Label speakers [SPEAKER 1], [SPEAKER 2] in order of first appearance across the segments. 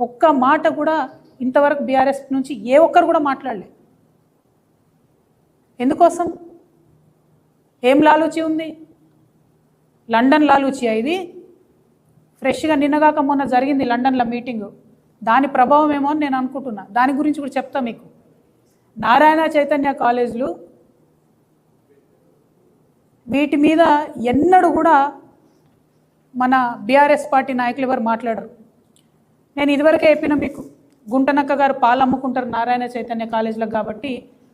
[SPEAKER 1] ఒక్క మాట కూడా ఇంతవరకు బీఆర్ఎస్ నుంచి ఏ ఒక్కరు కూడా మాట్లాడలేదు. ఎందుకోసం? ఏం లాలూచి ఉంది? లండన్ లాలూచి ఇది. ఫ్రెష్గా నిన్నగాక మొన్న జరిగింది లండన్లో మీటింగు, దాని ప్రభావం ఏమో అని నేను అనుకుంటున్నా. దాని గురించి కూడా చెప్తా మీకు. నారాయణ చైతన్య కాలేజీలు వీటి మీద ఎన్నడూ కూడా మన బీఆర్ఎస్ పార్టీ నాయకులు ఎవరు మాట్లాడరు. నేను ఇదివరకే చెప్పిన మీకు, గుంటనక్క గారు పాలు అమ్ముకుంటారు నారాయణ చైతన్య కాలేజీలకు కాబట్టి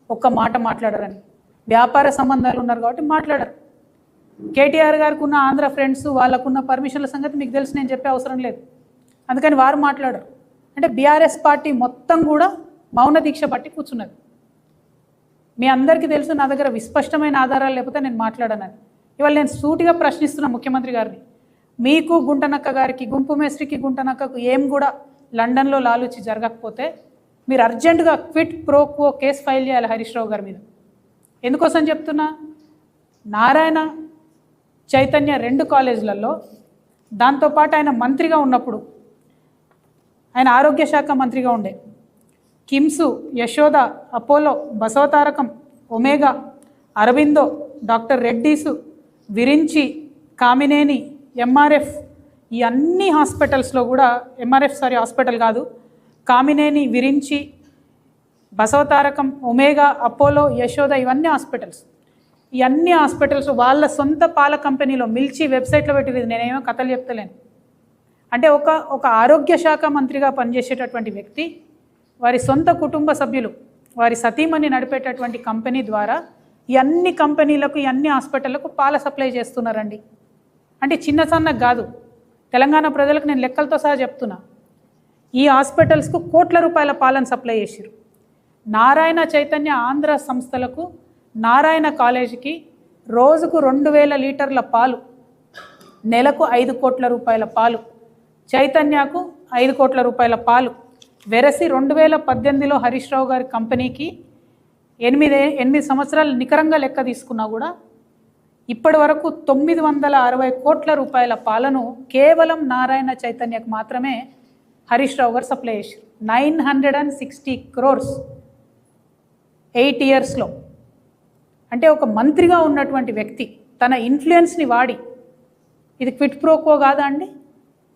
[SPEAKER 1] ఒక్క మాట మాట్లాడరని. వ్యాపార సంబంధాలు ఉన్నారు కాబట్టి మాట్లాడరు. కేటీఆర్ గారికి ఉన్న ఆంధ్ర ఫ్రెండ్స్, వాళ్ళకున్న పర్మిషన్ల సంగతి మీకు తెలిసి నేను చెప్పే అవసరం లేదు, అందుకని వారు మాట్లాడరు. అంటే బీఆర్ఎస్ పార్టీ మొత్తం కూడా మౌన దీక్ష పట్టి కూర్చున్నది. మీ అందరికీ తెలుసు నా దగ్గర విస్పష్టమైన ఆధారాలు లేకపోతే నేను మాట్లాడనని. ఇవాళ నేను సూటిగా ప్రశ్నిస్తున్నా ముఖ్యమంత్రి గారిని, మీకు గుంటనక్క గారికి, గుంపు మేస్త్రికి గుంటనక్కకు ఏం కూడా లండన్లో లాలూచి జరగకపోతే మీరు అర్జెంటుగా quit pro quo case file చేయాలి హరీష్ రావు గారి మీద. ఎందుకోసం చెప్తున్నా, నారాయణ చైతన్య 2 కాలేజీలలో, దాంతోపాటు ఆయన మంత్రిగా ఉన్నప్పుడు, ఆయన ఆరోగ్య శాఖ మంత్రిగా ఉండే, కిమ్సు, యశోద, అపోలో, బసవతారకం, ఒమేగా, అరబిందో, డాక్టర్ రెడ్డీసు, విరించి, కామినేని, ఎంఆర్ఎఫ్, ఈ అన్ని హాస్పిటల్స్లో కూడా, హాస్పిటల్ కాదు, కామినేని, విరించి, బసవతారకం, ఒమేగా, అపోలో, యశోద, ఇవన్నీ హాస్పిటల్స్. ఈ అన్ని హాస్పిటల్స్ వాళ్ళ సొంత పాల కంపెనీలో మిల్చి వెబ్సైట్లో పెట్టింది. నేనేమో కథలు చెప్తలేను. అంటే ఒక ఆరోగ్య శాఖ మంత్రిగా పనిచేసేటటువంటి వ్యక్తి వారి సొంత కుటుంబ సభ్యులు, వారి సతీమణి నడిపేటటువంటి కంపెనీ ద్వారా ఈ అన్ని కంపెనీలకు, ఈ అన్ని హాస్పిటళ్లకు పాల సప్లై చేస్తున్నారండి. అంటే చిన్న సన్నకు కాదు, తెలంగాణ ప్రజలకు నేను లెక్కలతో సహా చెప్తున్నా. ఈ హాస్పిటల్స్కు కోట్ల రూపాయల పాలను సప్లై చేసిరు. నారాయణ చైతన్య ఆంధ్ర సంస్థలకు, నారాయణ కాలేజీకి రోజుకు 2000 లీటర్ల పాలు, నెలకు 5 కోట్ల రూపాయల పాలు, చైతన్యకు 5 కోట్ల రూపాయల పాలు వెరసి 2018లో హరీష్ రావు గారి కంపెనీకి 8 సంవత్సరాలు నికరంగా లెక్క తీసుకున్నా కూడా ఇప్పటి వరకు 960 కోట్ల రూపాయల పాలను కేవలం నారాయణ చైతన్యకు మాత్రమే హరీష్ రావు గారు సప్లై చేశారు. 960 crores 8 yearsలో. అంటే ఒక మంత్రిగా ఉన్నటువంటి వ్యక్తి తన ఇన్ఫ్లుయెన్స్ని వాడి, ఇది క్విట్ ప్రోకో కాదా అండి?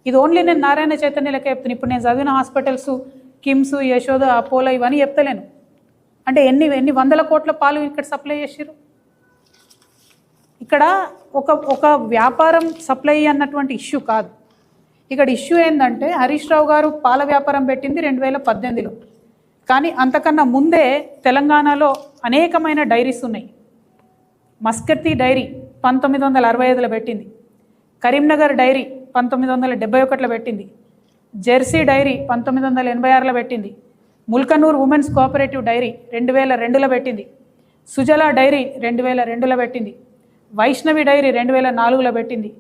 [SPEAKER 1] ఇది ఓన్లీ నేను నారాయణ చైతన్య లెక్క చెప్తాను. ఇప్పుడు నేను చదివిన హాస్పిటల్స్, కిమ్స్, యశోద, అపోలో ఇవన్నీ చెప్తలేను. అంటే ఎన్ని వందల కోట్ల పాలు ఇక్కడ సప్లై చేసారు. ఇక్కడ ఒక వ్యాపారం సప్లై అన్నటువంటి ఇష్యూ కాదు. ఇక్కడ ఇష్యూ ఏంటంటే హరీష్ రావు గారు పాల వ్యాపారం పెట్టింది 2018లో. కానీ అంతకన్నా ముందే తెలంగాణలో అనేకమైన డైరీస్ ఉన్నాయి. మస్కత్తి డైరీ 1965లో పెట్టింది, కరీంనగర్ డైరీ 1971లో పెట్టింది, జెర్సీ డైరీ 1986లో పెట్టింది, ముల్కనూర్ ఉమెన్స్ కోఆపరేటివ్ డైరీ 2002లో పెట్టింది, సుజలా డైరీ 2002లో పెట్టింది, వైష్ణవి డైరీ 2004లో పెట్టింది,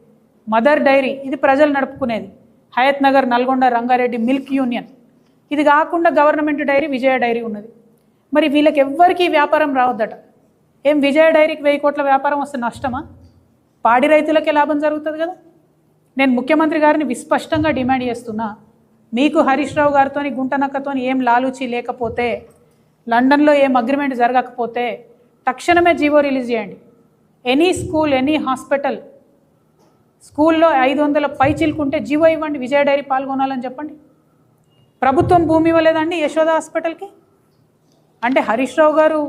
[SPEAKER 1] మదర్ డైరీ ఇది ప్రజలు నడుపుకునేది, హయత్ నగర్, నల్గొండ, రంగారెడ్డి మిల్క్ యూనియన్, ఇది కాకుండా గవర్నమెంట్ డైరీ విజయ డైరీ ఉన్నది. మరి వీళ్ళకి ఎవ్వరికీ వ్యాపారం రావద్దట. ఏం విజయ డైరీకి 1000 కోట్ల వ్యాపారం వస్తే నష్టమా? పాడి రైతులకే లాభం జరుగుతుంది కదా. నేను ముఖ్యమంత్రి గారిని విస్పష్టంగా డిమాండ్ చేస్తున్నా, మీకు హరీష్ రావు గారితో, గుంటనక్కతో ఏం లాలూచి లేకపోతే, లండన్లో ఏం అగ్రిమెంట్ జరగకపోతే తక్షణమే జీవో రిలీజ్ చేయండి. ఎనీ స్కూల్, ఎనీ హాస్పిటల్, స్కూల్లో 500 పైచిలుకుంటే జీవో ఇవ్వండి, విజయ డైరీ పాల్గొనాలని చెప్పండి. ప్రభుత్వం భూమి ఇవ్వలేదండి యశోద హాస్పిటల్కి. అంటే హరీష్ రావు గారు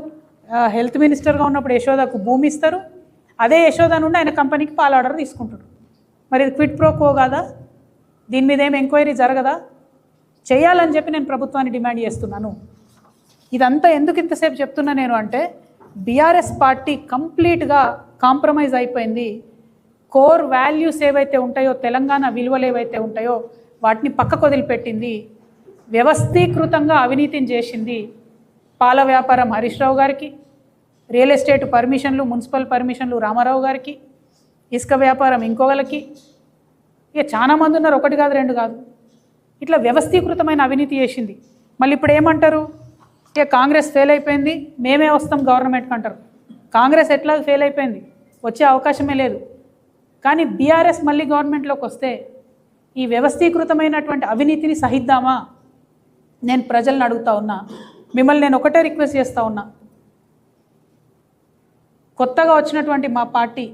[SPEAKER 1] హెల్త్ మినిస్టర్గా ఉన్నప్పుడు యశోదకు భూమి ఇస్తారు, అదే యశోద నుండి ఆయన కంపెనీకి పాల ఆర్డర్ తీసుకుంటాడు. మరి ఇది క్విట్ ప్రోకో కాదా? దీని మీద ఏం ఎంక్వైరీ జరగదా? చేయాలని చెప్పి నేను ప్రభుత్వాన్ని డిమాండ్ చేస్తున్నాను. ఇదంతా ఎందుకు ఇంతసేపు చెప్తున్నా నేను అంటే, బీఆర్ఎస్ పార్టీ కంప్లీట్గా కాంప్రమైజ్ అయిపోయింది. కోర్ వాల్యూస్ ఏవైతే ఉంటాయో, తెలంగాణ విలువలు ఏవైతే ఉంటాయో వాటిని పక్కకు వదిలిపెట్టింది. వ్యవస్థీకృతంగా అవినీతిని చేసింది. పాల వ్యాపారం హరీష్ రావు గారికి, రియల్ ఎస్టేట్ పర్మిషన్లు, మున్సిపల్ పర్మిషన్లు రామారావు గారికి, ఇసుక వ్యాపారం ఇంకొకరికి, ఇక చాలామంది ఉన్నారు, 1 కాదు 2 కాదు. ఇట్లా వ్యవస్థీకృతమైన అవినీతి చేసింది. మళ్ళీ ఇప్పుడు ఏమంటారు, ఇక కాంగ్రెస్ ఫెయిల్ అయిపోయింది, మేమే వస్తాం గవర్నమెంట్కి అంటారు. కాంగ్రెస్ ఎట్లా ఫెయిల్ అయిపోయింది, వచ్చే అవకాశమే లేదు. కానీ బీఆర్ఎస్ మళ్ళీ గవర్నమెంట్లోకి వస్తే ఈ వ్యవస్థీకృతమైనటువంటి అవినీతిని సహిద్దామా? నేను ప్రజలను అడుగుతా ఉన్నా, మిమ్మల్ని నేను ఒకటే రిక్వెస్ట్ చేస్తూ ఉన్నా. కొత్తగా వచ్చినటువంటి మా పార్టీ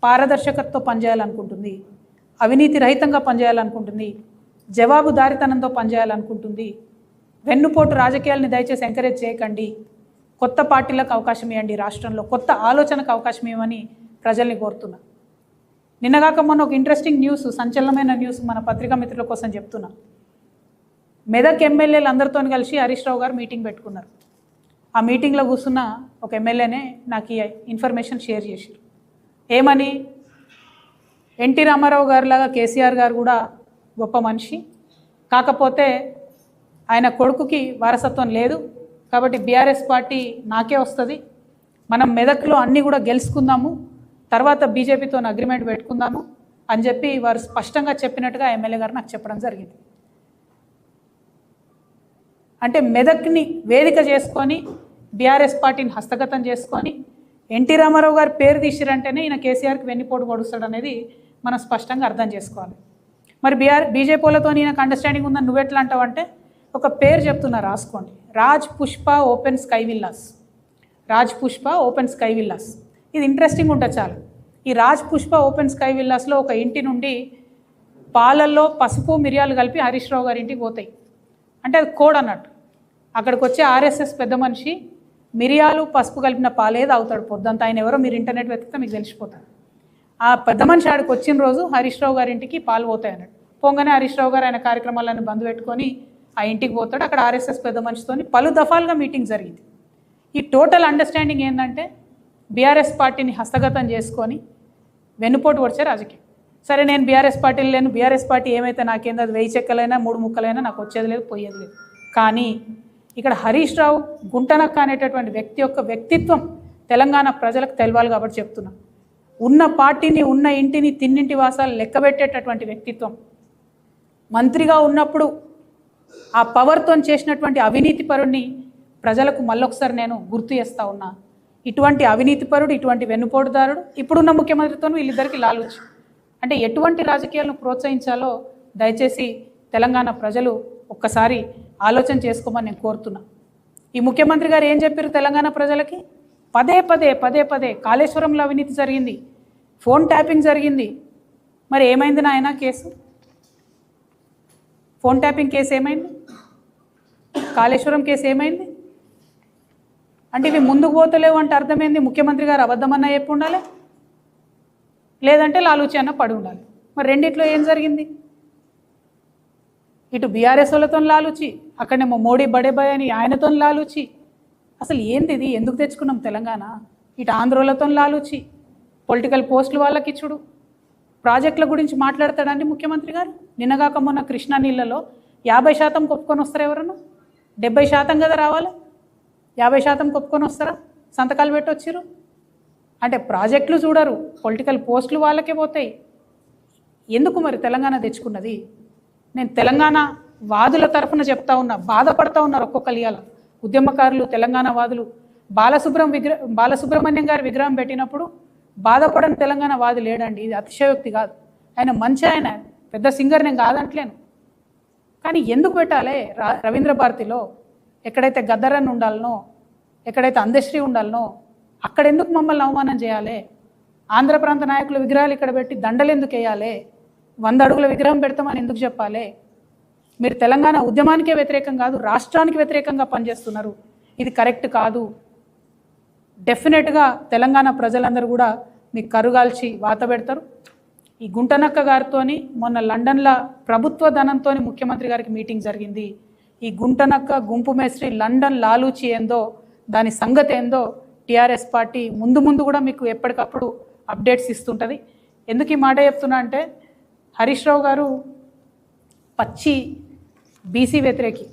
[SPEAKER 1] పారదర్శకతతో పనిచేయాలనుకుంటుంది, అవినీతి రహితంగా పనిచేయాలనుకుంటుంది, జవాబుదారితనంతో పనిచేయాలనుకుంటుంది. వెన్నుపోటు రాజకీయాలని దయచేసి ఎంకరేజ్ చేయకండి. కొత్త పార్టీలకు అవకాశం ఇవ్వండి, రాష్ట్రంలో కొత్త ఆలోచనకు అవకాశం ఇవ్వమని ప్రజల్ని కోరుతున్నా. నిన్నగాక మొన్న ఒక ఇంట్రెస్టింగ్ న్యూస్, సంచలనమైన న్యూస్ మన పత్రికా మిత్రుల కోసం చెప్తున్నా. మెదక్ ఎమ్మెల్యేలు అందరితో కలిసి హరీష్ రావు గారు మీటింగ్ పెట్టుకున్నారు. ఆ మీటింగ్లో కూర్చున్న ఒక ఎమ్మెల్యేనే నాకు ఈ ఇన్ఫర్మేషన్ షేర్ చేశారు. ఏమని? ఎన్టీ రామారావు గారిలాగా కేసీఆర్ గారు కూడా గొప్ప మనిషి, కాకపోతే ఆయన కొడుకుకి వారసత్వం లేదు, కాబట్టి బీఆర్ఎస్ పార్టీ నాకే వస్తుంది, మనం మెదక్లో అన్నీ కూడా గెలుచుకుందాము, తర్వాత బీజేపీతో అగ్రిమెంట్ పెట్టుకుందాము అని చెప్పి వారు స్పష్టంగా చెప్పినట్టుగా ఎమ్మెల్యే గారు నాకు చెప్పడం జరిగింది. అంటే మెదక్ని వేదిక చేసుకొని బీఆర్ఎస్ పార్టీని హస్తగతం చేసుకొని ఎన్టీ రామారావు గారి పేరు తీసిరంటేనే ఈయన కేసీఆర్కి వెన్నుపోటు పొడుస్తాడు అనేది మనం స్పష్టంగా అర్థం చేసుకోవాలి. మరి బీజేపీలతో ఈయనకు అండర్స్టాండింగ్ ఉందని నువ్వెట్లా అంటావు అంటే, ఒక పేరు చెప్తున్నా, రాసుకోండి. Raj Pushpa open sky villas. Raj Pushpa open sky villas. ఇది ఇంట్రెస్టింగ్ ఉంటుంది చాలా. ఈ రాజ్ పుష్ప ఓపెన్ స్కై విల్లాస్లో ఒక ఇంటి నుండి పాలల్లో పసుపు మిరియాలు కలిపి హరీష్ రావు గారి ఇంటికి పోతాయి. అంటే అది కోడ్ అన్నట్టు. అక్కడికి వచ్చే ఆర్ఎస్ఎస్ పెద్ద మనిషి మిరియాలు పసుపు కలిపిన పాలే తాగుతాడు పొద్దుంతా. ఆయన ఎవరో మీరు ఇంటర్నెట్ వెతికితే మీకు తెలిసిపోతారు. ఆ పెద్ద మనిషి ఆడికి వచ్చిన రోజు హరీష్ రావు గారి ఇంటికి పాలు పోతాయి అన్నట్టు. పోగానే హరీష్ రావు గారు ఆయన కార్యక్రమాలను బంద్ పెట్టుకొని ఆ ఇంటికి పోతాడు. అక్కడ ఆర్ఎస్ఎస్ పెద్ద మనిషితో పలు దఫాలుగా మీటింగ్ జరిగింది. ఈ టోటల్ అండర్స్టాండింగ్ ఏంటంటే బీఆర్ఎస్ పార్టీని హస్తగతం చేసుకొని వెన్నుపోటు వచ్చే రాజకీయం. సరే, నేను బీఆర్ఎస్ పార్టీలు లేను, బీఆర్ఎస్ పార్టీ ఏమైతే నాకేందో అది 1000 చెక్కలైనా 3 ముక్కలైనా నాకు వచ్చేది లేదు, పోయేది లేదు. కానీ ఇక్కడ హరీష్ రావు గుంటనక్క అనేటటువంటి వ్యక్తి యొక్క వ్యక్తిత్వం తెలంగాణ ప్రజలకు తెలవాలి కాబట్టి చెప్తున్నా. ఉన్న పార్టీని, ఉన్న ఇంటిని, తిన్నింటి వాసాలు లెక్కబెట్టేటటువంటి వ్యక్తిత్వం. మంత్రిగా ఉన్నప్పుడు ఆ పవర్తో చేసినటువంటి అవినీతి పరుడిని ప్రజలకు మళ్ళొకసారి నేను గుర్తు చేస్తూ ఉన్నా. ఇటువంటి అవినీతి పరుడు, ఇటువంటి వెన్నుపోటుదారుడు ఇప్పుడున్న ముఖ్యమంత్రితో వీళ్ళిద్దరికీ లాలుచు. అంటే ఎటువంటి రాజకీయాలను ప్రోత్సహించాలో దయచేసి తెలంగాణ ప్రజలు ఒక్కసారి ఆలోచన చేసుకోమని నేను కోరుతున్నా. ఈ ముఖ్యమంత్రి గారు ఏం చెప్పారు తెలంగాణ ప్రజలకి? పదే పదే కాళేశ్వరంలో అవినీతి జరిగింది, ఫోన్ ట్యాపింగ్ జరిగింది. మరి ఏమైంది నాయన కేసు? ఫోన్ ట్యాపింగ్ కేసు ఏమైంది? కాళేశ్వరం కేసు ఏమైంది? అంటే ఇవి ముందుకు పోతలేవు అంటే అర్థమైంది ముఖ్యమంత్రి గారు అబద్ధమన్నా చెప్పి ఉండాలి, లేదంటే లాలూచి అన్న పడి ఉండాలి. మరి రెండిట్లో ఏం జరిగింది? ఇటు బీఆర్ఎస్ వాళ్ళతో లాలూచి, అక్కడనేమో మోడీ బడే బాయ్ అని ఆయనతో లాలూచి. అసలు ఏంది ఇది? ఎందుకు తెచ్చుకున్నాం తెలంగాణ? ఇటు ఆంధ్రోలతో లాలూచి, పొలిటికల్ పోస్టులు వాళ్ళకి ఇచ్చుడు. ప్రాజెక్టుల గురించి మాట్లాడతాడండి ముఖ్యమంత్రి గారు. నిన్నగాక మొన్న కృష్ణా నీళ్ళలో 50% కొప్పుకొని వస్తారు ఎవరన్నా? 70% కదా రావాలి, 50% కొప్పుకొని వస్తారా? సంతకాలు పెట్టి వచ్చిర్రు. అంటే ప్రాజెక్టులు చూడరు, పొలిటికల్ పోస్టులు వాళ్ళకే పోతాయి. ఎందుకు మరి తెలంగాణ తెచ్చుకున్నది? నేను తెలంగాణ వాదుల తరఫున చెప్తా ఉన్నా, బాధపడతా ఉన్నారు ఒక్కొక్కరు. ఇవాళ ఉద్యమకారులు, తెలంగాణ వాదులు బాలసుబ్రహ్మణ్యం గారి విగ్రహం పెట్టినప్పుడు బాధపడని తెలంగాణ వాది లేడండి. ఇది అతిశయోక్తి కాదు. ఆయన మంచి, ఆయన పెద్ద సింగర్, నేను కాదంటలేను. కానీ ఎందుకు పెట్టాలి? రవీంద్ర భారతిలో ఎక్కడైతే గద్దరన్ ఉండాలనో, ఎక్కడైతే అందశ్రీ ఉండాలనో అక్కడ ఎందుకు మమ్మల్ని అవమానం చేయాలి? ఆంధ్ర ప్రాంత నాయకుల విగ్రహాలు ఇక్కడ పెట్టి దండలు ఎందుకు వేయాలి? 100 అడుగుల విగ్రహం పెడతామని ఎందుకు చెప్పాలి? మీరు తెలంగాణ ఉద్యమానికే వ్యతిరేకం కాదు, రాష్ట్రానికి వ్యతిరేకంగా పనిచేస్తున్నారు. ఇది కరెక్ట్ కాదు. డెఫినెట్గా తెలంగాణ ప్రజలందరూ కూడా మీకు కరుగాల్చి వాత పెడతారు. ఈ గుంటనక్క గారితోని మొన్న లండన్లో ప్రభుత్వ ధనంతో ముఖ్యమంత్రి గారికి మీటింగ్ జరిగింది. ఈ గుంటనక్క, గుంపు మేస్త్రి, లండన్ లాలూచి ఏందో, దాని సంగతి ఏందో టీఆర్ఎస్ పార్టీ ముందు కూడా మీకు ఎప్పటికప్పుడు అప్డేట్స్ ఇస్తుంటుంది. ఎందుకు ఈ మాట చెప్తున్నా అంటే, హరీష్ రావు గారు పచ్చి బీసీ వ్యతిరేకి.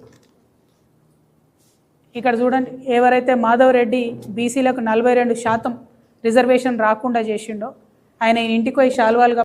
[SPEAKER 1] ఇక్కడ చూడండి, ఎవరైతే మాధవ్ రెడ్డి బీసీలకు 42% రిజర్వేషన్ రాకుండా చేసిండో ఆయన ఇంటికి పోయి శాలువాలుగా